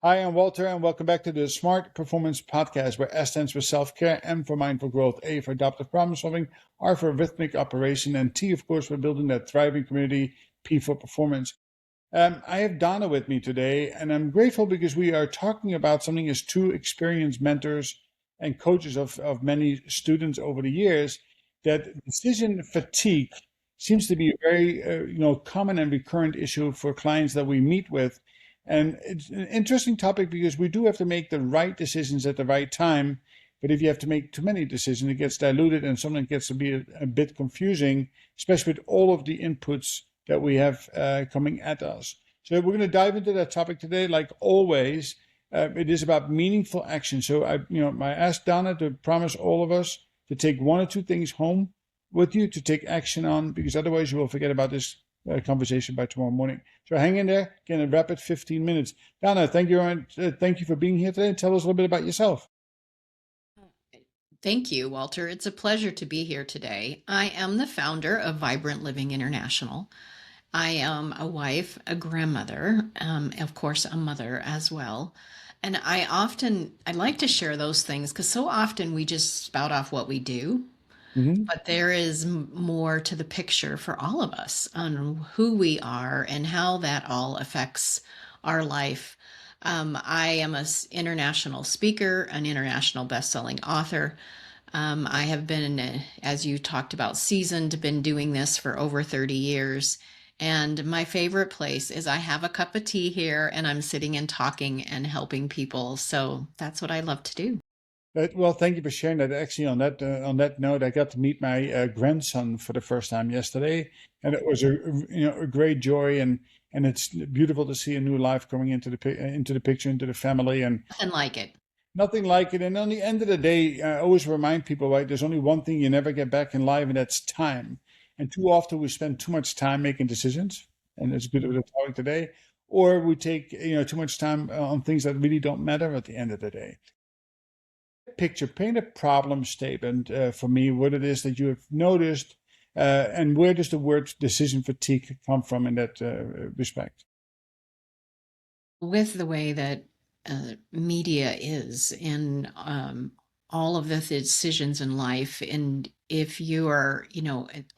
Hi, I'm Walter, and welcome back to the Smart Performance Podcast, where S stands for self-care, M for mindful growth, A for adaptive problem solving, R for rhythmic operation, and T, of course, for building that thriving community, P for performance. I have Donna with me today, and I'm grateful because we are talking about something as two experienced mentors and coaches of many students over the years, that decision fatigue seems to be a very common and recurrent issue for clients that we meet with. And it's an interesting topic because we do have to make the right decisions at the right time. But if you have to make too many decisions, it gets diluted and something gets to be a bit confusing, especially with all of the inputs that we have coming at us. So we're going to dive into that topic today. Like always, it is about meaningful action. So I asked Donna to promise all of us to take one or two things home with you to take action on, because otherwise you will forget about this conversation by tomorrow morning. So hang in there. Again, a rapid 15 minutes. Donna, thank you for being here today. Tell us a little bit about yourself. Thank you, Walter. It's a pleasure to be here today. I am the founder of Vibrant Living International. I am a wife, a grandmother, of course, a mother as well. And I like to share those things because so often we just spout off what we do, Hmm. but there is more to the picture for all of us on who we are and how that all affects our life. I am an international speaker, an international best-selling author. I have been, as you talked about, seasoned, been doing this for over 30 years. And my favorite place is I have a cup of tea here and I'm sitting and talking and helping people. So that's what I love to do. Well, thank you for sharing that. Actually, on that note, I got to meet my grandson for the first time yesterday, and it was a great joy, and it's beautiful to see a new life coming into the picture, into the family, and Nothing like it. nothing like it. And on the end of the day, I always remind people, right, there's only one thing you never get back in life, and that's time. And too often we spend too much time making decisions, and it's a bit of the topic today, or we take too much time on things that really don't matter at the end of the day. Picture, paint a problem statement for me, what it is that you have noticed, and where does the word decision fatigue come from in that respect? With the way that media is in all of the decisions in life, and if you are,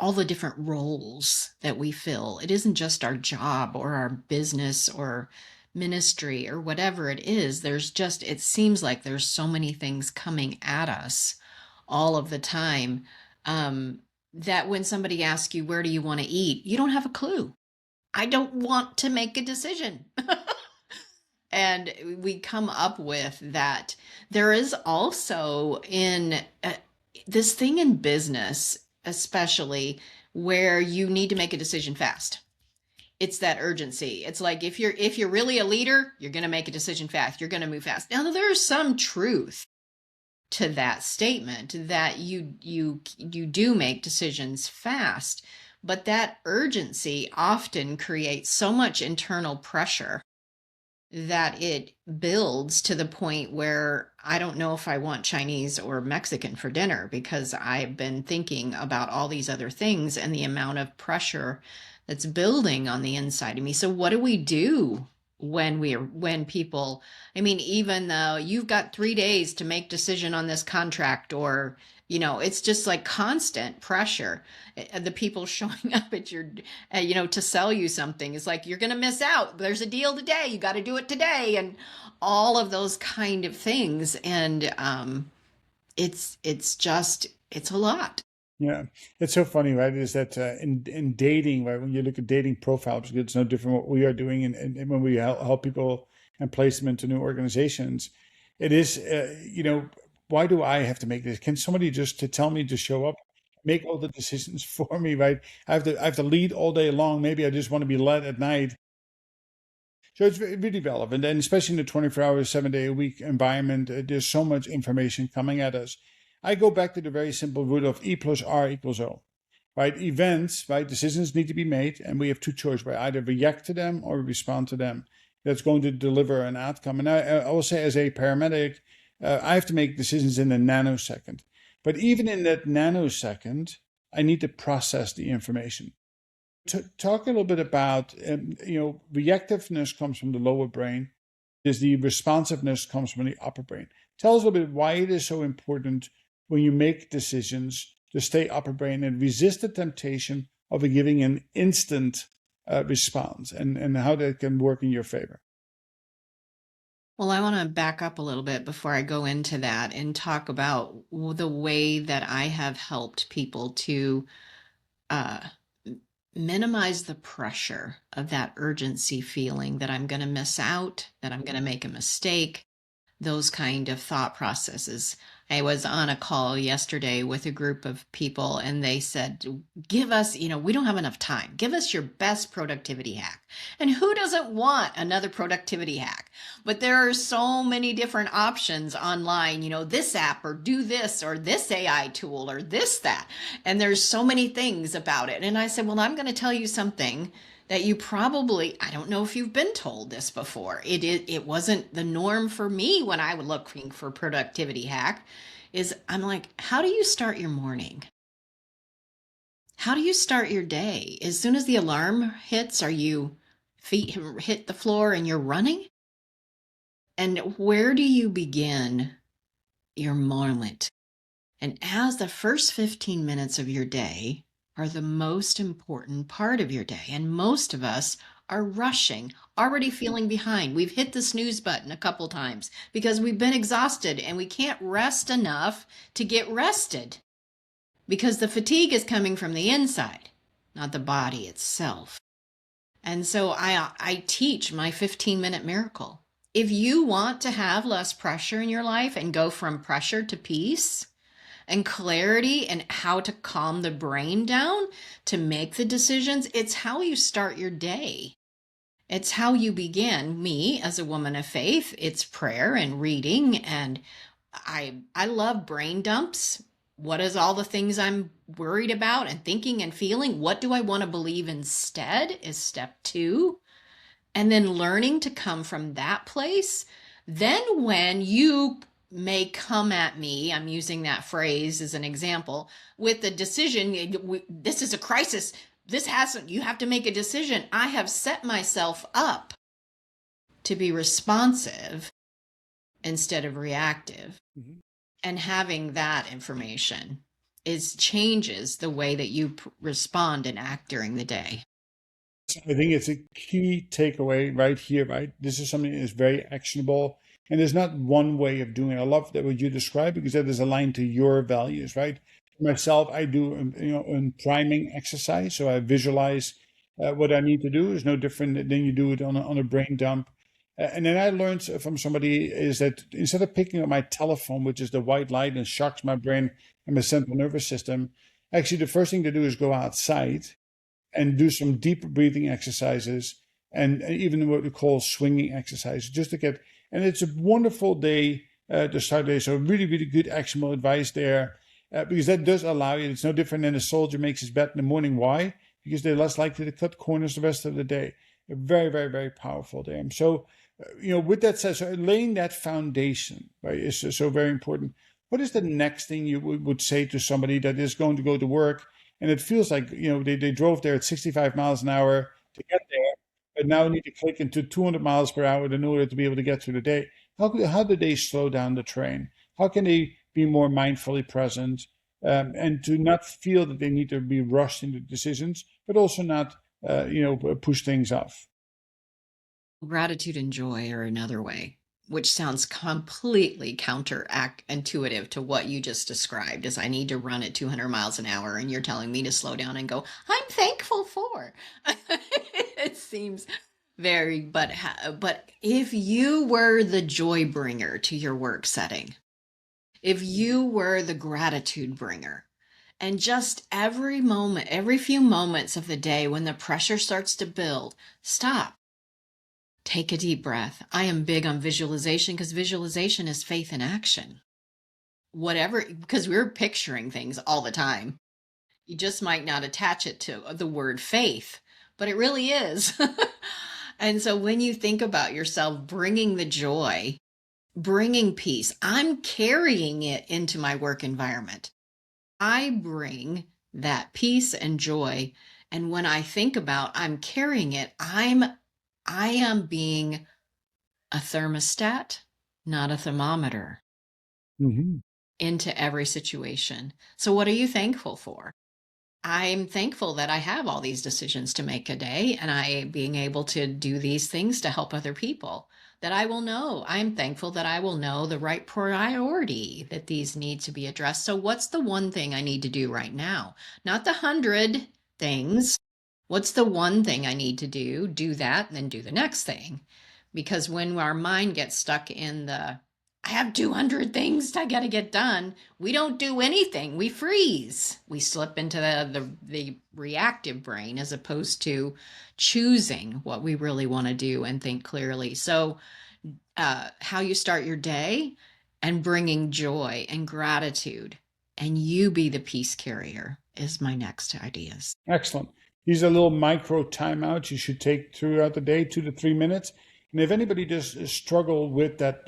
all the different roles that we fill, it isn't just our job or our business or ministry or whatever it is. It seems like there's so many things coming at us all of the time, that when somebody asks you, where do you want to eat? You don't have a clue. I don't want to make a decision. And we come up with that. There is also in this thing in business, especially where you need to make a decision fast. It's that urgency. It's like if you're really a leader, you're going to make a decision fast. You're going to move fast. Now there's some truth to that statement that you do make decisions fast, but that urgency often creates so much internal pressure that it builds to the point where I don't know if I want Chinese or Mexican for dinner because I've been thinking about all these other things and the amount of pressure that's building on the inside of me. So what do we do when people, I mean, even though you've got 3 days to make decision on this contract, or it's just like constant pressure. The people showing up at your to sell you something is like, you're going to miss out, there's a deal today, you got to do it today, and all of those kind of things. And it's a lot. Yeah, it's so funny, right? Is that in dating, right? When you look at dating profiles, it's no different what we are doing, and when we help people and place them into new organizations, it is, why do I have to make this? Can somebody just to tell me to show up, make all the decisions for me, right? I have to lead all day long. Maybe I just want to be led at night. So it's really relevant, and especially in the 24-hour, 7 day a week environment, there's so much information coming at us. I go back to the very simple rule of E plus R equals O, right? Events, right? Decisions need to be made, and we have two choices, right? Either react to them or respond to them. That's going to deliver an outcome. And I will say, as a paramedic, I have to make decisions in a nanosecond. But even in that nanosecond, I need to process the information. To talk a little bit about, reactiveness comes from the lower brain. is the responsiveness comes from the upper brain. Tell us a little bit why it is so important when you make decisions to stay upper brain and resist the temptation of giving an instant response, and how that can work in your favor. Well, I want to back up a little bit before I go into that and talk about the way that I have helped people to uh, minimize the pressure of that urgency feeling that I'm going to miss out, that I'm going to make a mistake, those kind of thought processes. I was on a call yesterday with a group of people and they said, give us, we don't have enough time. Give us your best productivity hack. And who doesn't want another productivity hack? But there are so many different options online, this app or do this or this AI tool or this, that. And there's so many things about it. And I said, well, I'm going to tell you something that you probably, I don't know if you've been told this before. It wasn't the norm for me when I was looking for productivity hack. I'm like, how do you start your morning? How do you start your day? As soon as the alarm hits, are you feet hit the floor and you're running? And where do you begin your moment? And as the first 15 minutes of your day are the most important part of your day. And most of us are rushing, already feeling behind. We've hit the snooze button a couple times because we've been exhausted and we can't rest enough to get rested because the fatigue is coming from the inside, not the body itself. And so I teach my 15-minute miracle. If you want to have less pressure in your life and go from pressure to peace, and clarity and how to calm the brain down to make the decisions, it's how you start your day. It's how you begin. Me, as a woman of faith, it's prayer and reading. And I love brain dumps. What is all the things I'm worried about and thinking and feeling? What do I want to believe instead is step 2. And then learning to come from that place. Then when you may come at me, I'm using that phrase as an example, with the decision, this is a crisis, you have to make a decision. I have set myself up to be responsive instead of reactive. Mm-hmm. And having that information changes the way that you respond and act during the day. I think it's a key takeaway right here, right? This is something that is very actionable. And there's not one way of doing it. I love that what you described because that is aligned to your values, right? For myself, I do, a priming exercise. So I visualize what I need to do. Is no different than you do it on a brain dump. And then I learned from somebody is that instead of picking up my telephone, which is the white light and shocks my brain and my central nervous system, actually the first thing to do is go outside and do some deep breathing exercises and even what we call swinging exercises just to get, and it's a wonderful day to start the day. So really, really good actionable advice there because that does allow you, it's no different than a soldier makes his bed in the morning. Why? Because they're less likely to cut corners the rest of the day. Very, very, very powerful there. And so, with that said, so laying that foundation, right, is so very important. What is the next thing you would say to somebody that is going to go to work and it feels like, they drove there at 65 miles an hour to get there, but now need to click into 200 miles per hour in order to be able to get through the day? How do they slow down the train? How can they be more mindfully present and to not feel that they need to be rushed into decisions, but also not, push things off? Gratitude and joy are another way, which sounds completely counterintuitive to what you just described, as I need to run at 200 miles an hour and you're telling me to slow down and go, I'm thankful for. It seems very, but if you were the joy bringer to your work setting, if you were the gratitude bringer, and just every moment, every few moments of the day when the pressure starts to build, stop. Take a deep breath. I am big on visualization because visualization is faith in action. Because we're picturing things all the time. You just might not attach it to the word faith, but it really is. And so when you think about yourself bringing the joy, bringing peace, I'm carrying it into my work environment. I bring that peace and joy. And when I think about I'm carrying it, I am being a thermostat, not a thermometer, Hmm. into every situation. So, what are you thankful for? I'm thankful that I have all these decisions to make a day and I being able to do these things to help other people that I will know. I'm thankful that I will know the right priority that these need to be addressed. So what's the one thing I need to do right now? Not the 100 things. What's the one thing I need to do? Do that and then do the next thing. Because when our mind gets stuck in the I have 200 things I got to get done, we don't do anything. We freeze. We slip into the reactive brain as opposed to choosing what we really want to do and think clearly. So, how you start your day and bringing joy and gratitude, and you be the peace carrier is my next ideas. Excellent. These are little micro timeouts you should take throughout the day, 2 to 3 minutes. And if anybody does struggle with that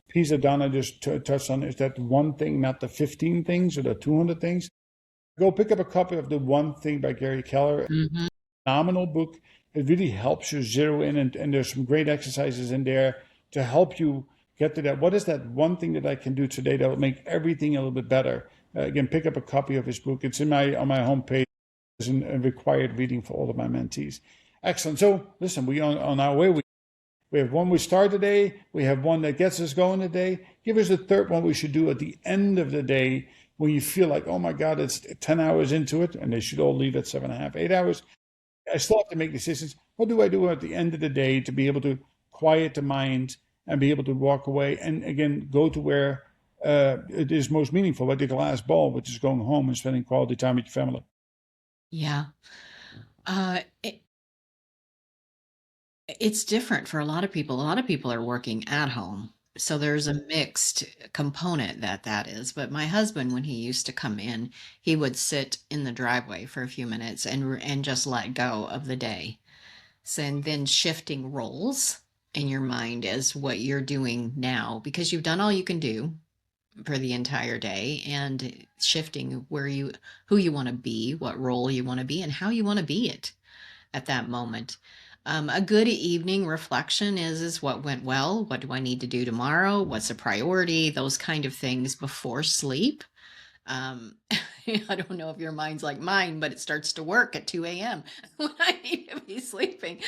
piece that Donna just touched on, is that one thing, not the 15 things or the 200 things, go pick up a copy of The One Thing by Gary Keller. Mm-hmm. Phenomenal book. It really helps you zero in, and there's some great exercises in there to help you get to that. What is that one thing that I can do today that will make everything a little bit better? Again, pick up a copy of his book. It's in my on my homepage. It's a required reading for all of my mentees. Excellent. So listen, we on our way. We have one we start the day. We have one that gets us going today. Give us a third one we should do at the end of the day when you feel like, oh my God, it's 10 hours into it, and they should all leave at 7.5, 8 hours. I still have to make decisions. What do I do at the end of the day to be able to quiet the mind and be able to walk away and again go to where it is most meaningful, like the glass ball, which is going home and spending quality time with your family. Yeah. Uh, it, it's different for a lot of people. A lot of people are working at home. So there's a mixed component that is. But my husband, when he used to come in, he would sit in the driveway for a few minutes and just let go of the day. So, and then shifting roles in your mind as what you're doing now because you've done all you can do for the entire day and shifting who you want to be, what role you want to be, and how you want to be it at that moment. A good evening reflection is what went well, what do I need to do tomorrow, what's a priority, those kind of things before sleep. um, I don't know if your mind's like mine, but it starts to work at 2 a.m. when I need to be sleeping.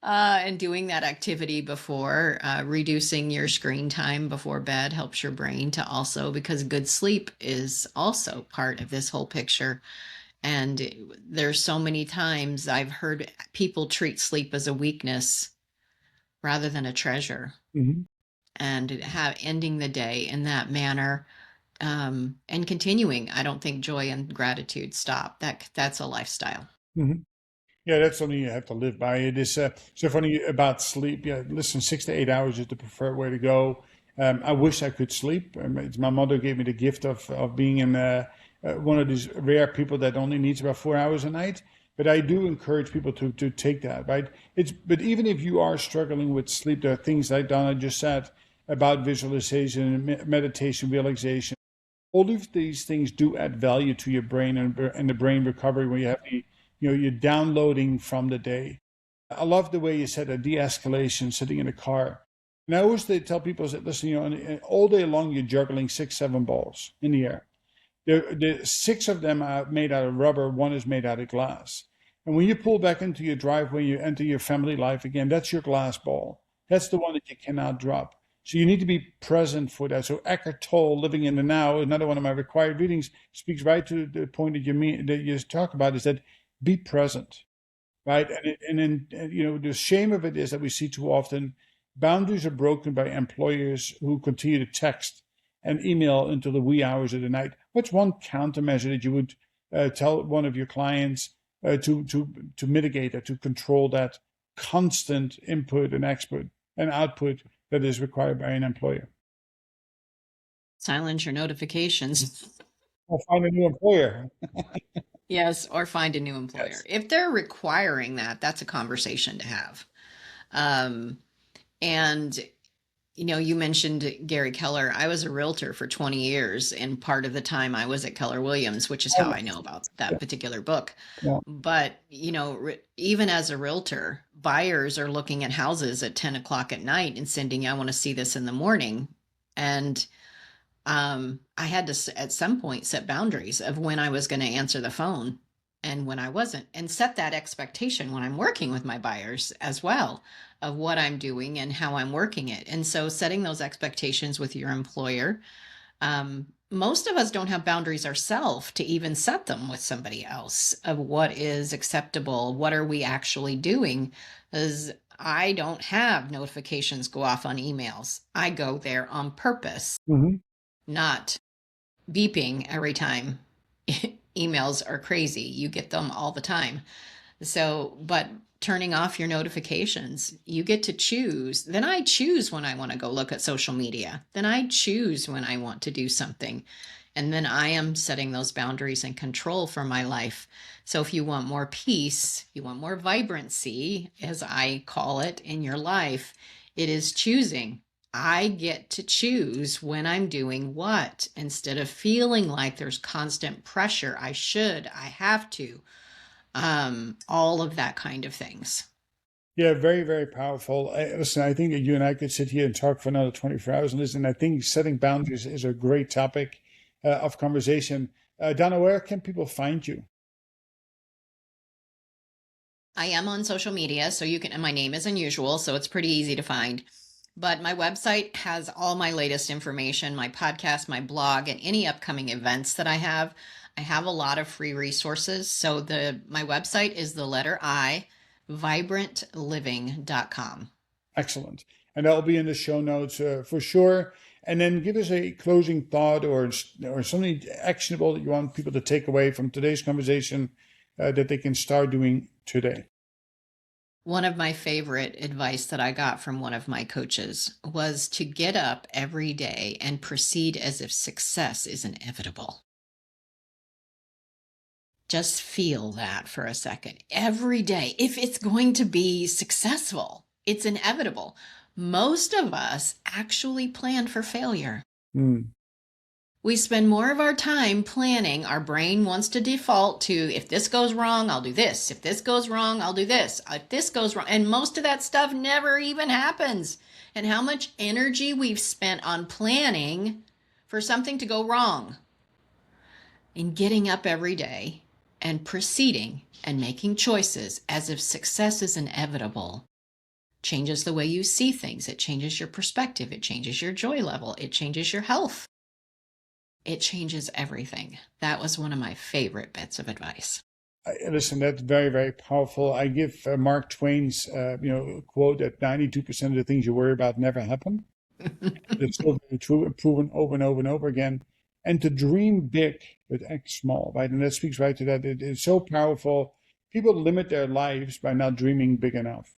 And doing that activity before, reducing your screen time before bed helps your brain to also, because good sleep is also part of this whole picture. And there's so many times I've heard people treat sleep as a weakness rather than a treasure, Mm-hmm. and ending the day in that manner, and continuing. I don't think joy and gratitude stop. That's a lifestyle. Mm-hmm. Yeah, that's something you have to live by. It is so funny about sleep. Yeah, listen, 6 to 8 hours is the preferred way to go. I wish I could sleep. My mother gave me the gift of being in one of these rare people that only needs about 4 hours a night. But I do encourage people to take that, right? But even if you are struggling with sleep, there are things like Donna just said about visualization, meditation, relaxation. All of these things do add value to your brain and the brain recovery when you have you're downloading from the day. I love the way you said a de-escalation sitting in a car. And I always tell people that listen, all day long you're juggling 6, 7 balls in the air. The six of them are made out of rubber, one is made out of glass. And when you pull back into your driveway, you enter your family life again, that's your glass ball. That's the one that you cannot drop. So you need to be present for that. So Eckhart Tolle, Living in the Now, another one of my required readings, speaks right to the point that you talk about, is that be present, right? And then the shame of it is that we see too often boundaries are broken by employers who continue to text and email into the wee hours of the night. What's one countermeasure that you would tell one of your clients to mitigate that, to control that constant input and output that is required by an employer? Silence your notifications. Or find a new employer. Yes, or find a new employer. Yes. If they're requiring that, that's a conversation to have. Um, and you mentioned Gary Keller. I was a realtor for 20 years, and part of the time I was at Keller Williams, which is how Oh, I know about yeah, that particular book. yeah. But, even as a realtor, buyers are looking at houses at 10 o'clock at night and sending, I want to see this in the morning. And I had to, at some point, set boundaries of when I was going to answer the phone and when I wasn't, and set that expectation when I'm working with my buyers as well of what I'm doing and how I'm working it. And so setting those expectations with your employer, most of us don't have boundaries ourselves to even set them with somebody else of what is acceptable, what are we actually doing, because I don't have notifications go off on emails. I go there on purpose, not beeping every time. Emails are crazy. You get them all the time. So, but turning off your notifications, you get to choose. Then I choose when I want to go look at social media. Then I choose when I want to do something. And then I am setting those boundaries and control for my life. So if you want more peace, you want more vibrancy, as I call it, in your life, it is choosing. I get to choose when I'm doing what, instead of feeling like there's constant pressure. I should, I have to, all of that kind of things. Yeah, very, very powerful. Listen, I think that you and I could sit here and talk for another 24 hours. And listen, I think setting boundaries is a great topic of conversation. Donna, where can people find you? I am on social media, so you can, and my name is unusual, so it's pretty easy to find. But my website has all my latest information, my podcast, my blog, and any upcoming events that I have. I have a lot of free resources. So my website is the letter I, vibrantliving.com. Excellent. And that'll be in the show notes for sure. And then give us a closing thought or something actionable that you want people to take away from today's conversation that they can start doing today. One of my favorite advice that I got from one of my coaches was to get up every day and proceed as if success is inevitable. Just feel that for a second. Every day, if it's going to be successful, it's inevitable. Most of us actually plan for failure. We spend more of our time planning. Our brain wants to default to, if this goes wrong, I'll do this. If this goes wrong, I'll do this. If this goes wrong. And most of that stuff never even happens. And how much energy we've spent on planning for something to go wrong. In getting up every day and proceeding and making choices as if success is inevitable changes the way you see things. It changes your perspective. It changes your joy level. It changes your health. It changes everything. That was one of my favorite bits of advice. Listen, that's very, very powerful. I give Mark Twain's quote that 92% of the things you worry about never happen. It's so very true, proven over and over and over again. And to dream big, but act small, right? And that speaks right to that. It is so powerful. People limit their lives by not dreaming big enough.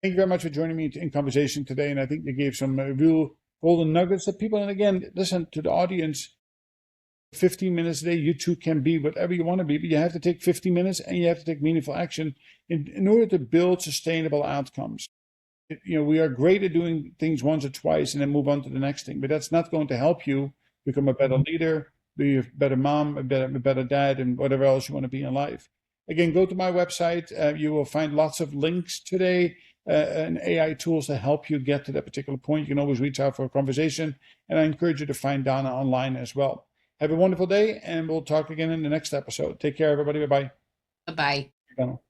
Thank you very much for joining me in conversation today. And I think you gave some real golden nuggets that people, and again, listen to the audience, 15 minutes a day, you too can be whatever you want to be, but you have to take 15 minutes and you have to take meaningful action in order to build sustainable outcomes. We are great at doing things once or twice and then move on to the next thing, but that's not going to help you become a better leader, be a better mom, a better dad, and whatever else you want to be in life. Again, go to my website. You will find lots of links today and AI tools to help you get to that particular point. You can always reach out for a conversation, and I encourage you to find Donna online as well. Have a wonderful day, and we'll talk again in the next episode. Take care, everybody. Bye-bye. Bye-bye. Donna.